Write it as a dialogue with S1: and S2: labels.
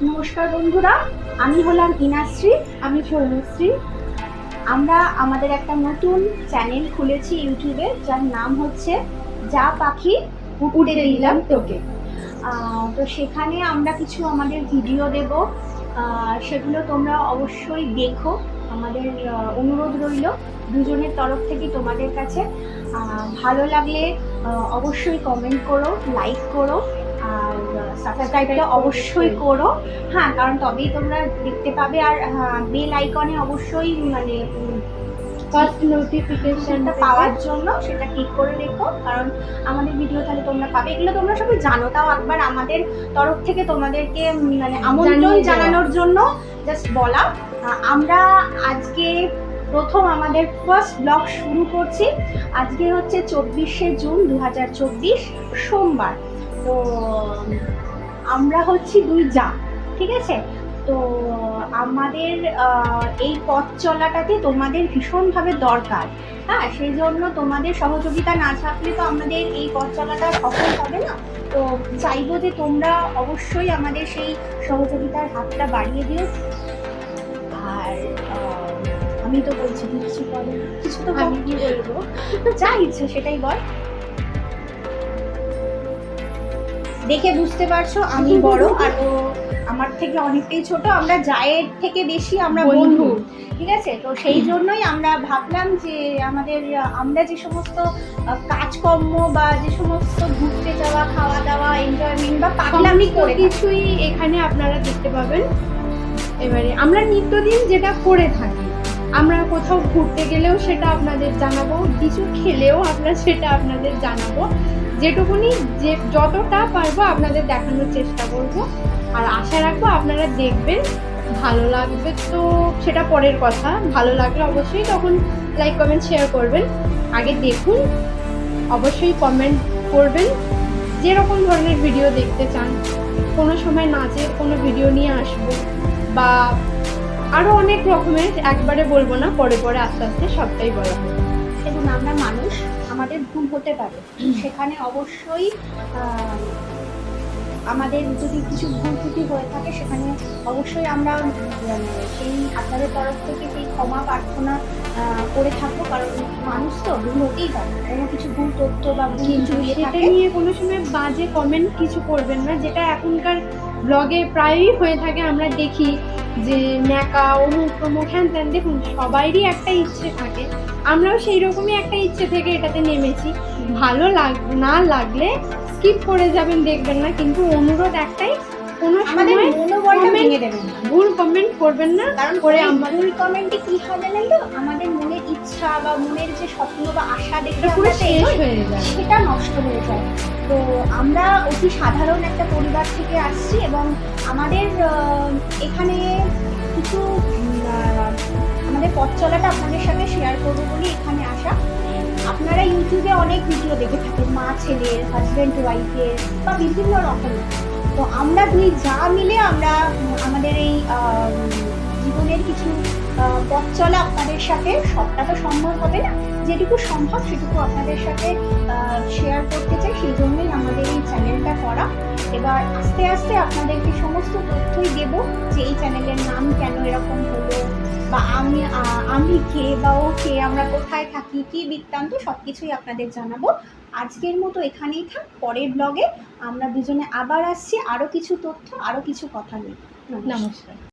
S1: নমস্কার বন্ধুরা, আমি হলাম ইনাশ্রী।
S2: আমি সৌম্যশ্রী।
S1: আমরা আমাদের একটা নতুন চ্যানেল খুলেছি ইউটিউবে, যার নাম হচ্ছে যা পাখি উঠতে দিলাম তোকে। তো সেখানে আমরা কিছু আমাদের ভিডিও দেব, সেগুলো তোমরা অবশ্যই দেখো। আমাদের অনুরোধ রইল দুজনের তরফ থেকে তোমাদের কাছে। ভালো লাগলে অবশ্যই কমেন্ট করো, লাইক করো, আর সাবস্ক্রাইবটা অবশ্যই করো। হ্যাঁ, কারণ তবেই তোমরা দেখতে পাবে। আর বেল আইকনে অবশ্যই মানে
S2: ফার্স্ট নোটিফিকেশনটা
S1: পাওয়ার জন্য সেটা ক্লিক করে রেখো, কারণ আমাদের ভিডিও তাহলে তোমরা পাবে। এগুলো তোমরা সবাই জানো, তাও একবার আমাদের তরফ থেকে তোমাদেরকে মানে আমন্ত্রণ জানানোর জন্য জাস্ট বলা। আমরা আজকে প্রথম আমাদের ফার্স্ট ব্লগ শুরু করছি। আজকে হচ্ছে 24শে জুন 2024 সোমবার। তো আমরা হচ্ছি দুই যা, ঠিক আছে? তো আমাদের এই পথ চলাটাতে তোমাদের ভীষণভাবে দরকার। হ্যাঁ, সেই জন্য তোমাদের সহযোগিতা না থাকলে তো আমাদের এই পথ চলাটা সফল হবে না। তো চাইবো যে তোমরা অবশ্যই আমাদের সেই সহযোগিতার হাতটা বাড়িয়ে দিও। আর আমি তো বলছি কিছু বলো, কিছু তো আমি কি বলবো, যা ইচ্ছে সেটাই বল। দেখে বুঝতে পারছো আমি বড় আর ও আমার থেকে অনেকটাই ছোট। আমরা জায়ের থেকে বেশি আমরা বন্ধু, ঠিক আছে? তো সেই জন্যই আমরা ভাবলাম যে আমরা যে সমস্ত কাজকর্ম বা যে সমস্ত ঘুরতে যাওয়া, খাওয়া দাওয়া, এনজয়মেন্ট বা পাগলামি করে
S2: কিছুই এখানে আপনারা দেখতে পাবেন। এবারে আমরা নিত্যদিন যেটা করে থাকি, আমরা কোথাও ঘুরতে গেলেও সেটা আপনাদের জানাবো, কিছু খেলেও আমরা সেটা আপনাদের জানাবো। যেটুকুনি যে যতটা পারবো আপনাদের দেখানোর চেষ্টা করব। আর আশা রাখবো আপনারা দেখবেন, ভালো লাগবে তো সেটা পরের কথা। ভালো লাগলে অবশ্যই তখন লাইক কমেন্ট শেয়ার করবেন। আগে দেখুন, অবশ্যই কমেন্ট করবেন যেরকম ধরনের ভিডিও দেখতে চান। কোনো সময় নাচের কোনো ভিডিও নিয়ে আসবো, বা আরও অনেক রকমের, একবারে বলবো না, পরে পরে আস্তে আস্তে সবটাই বলা হবে।
S1: দেখুন, আমরা মানুষ, আমাদের ভুল হতে পারে, সেখানে অবশ্যই আমাদের যদি কিছু ভুল ত্রুটি হয়ে থাকে সেখানে অবশ্যই আমরা সেই আপনাদের তরফ থেকে সেই ক্ষমা প্রার্থনা করে থাকবো। কারণ মানুষ তো ভুল হতেই পারে, কোনো কিছু ভুল তথ্য বা ভুল কিছু
S2: সেটা নিয়ে কোনো সময় বাজে কমেন্ট কিছু করবেন না, যেটা এখনকার ব্লগে প্রায়ই হয়ে থাকে। আমরা দেখি যে ন্যাকা, অমুক তমুক, হ্যান ত্যান। দেখুন, সবাইরই একটা ইচ্ছে থাকে, আমরাও সেই রকমই একটা ইচ্ছে থেকে এটাতে নেমেছি। ভালো না লাগলে স্কিপ করে যাবেন, দেখবেন না। কিন্তু অনুরোধ একটাই, কোনো সময় ভুল কমেন্ট করবেন না।
S1: কারণ করে ভুল কমেন্টে কি হয় জানেন তো, আমাদের মনের ইচ্ছা বা মনের যে স্বপ্ন বা আশা দেখে
S2: পুরো শেষ হয়ে যায়,
S1: সেটা নষ্ট হয়ে যায়। তো আমরা অতি সাধারণ একটা পরিবার থেকে আসছি, এবং আমাদের এখানে কিছু আমাদের পথ চলাটা আপনাদের সাথে শেয়ার করবো বলে এখানে আসা। আপনারা ইউটিউবে অনেক ভিডিও দেখে থাকেন, মা ছেলের, হাজব্যান্ড ওয়াইফের বা বিভিন্ন রকমের। তো আমরা দুই যা মিলে আমরা আমাদের এই জীবনের কিছু পথ চলা আপনাদের সাথে, সবটা তো সম্ভব হবে না, যেটুকু সম্ভব সেটুকু আপনাদের সাথে শেয়ার করতে চাই। সেই জন্যই আমাদের এই চ্যানেলটা করা। এবার আস্তে আস্তে আপনাদেরকে সমস্ত তথ্যই দেবো, যে এই চ্যানেলের নাম কেন এরকম হলো, বা আমি কে বা ও কে, আমরা কোথায় থাকি, কি বৃত্তান্ত, সব কিছুই আপনাদের জানাবো। আজকের মতো এখানেই থাক। পরের ব্লগে আমরা দুজনে আবার আসছি আরও কিছু তথ্য, আরও কিছু কথা নিয়ে।
S2: নমস্কার।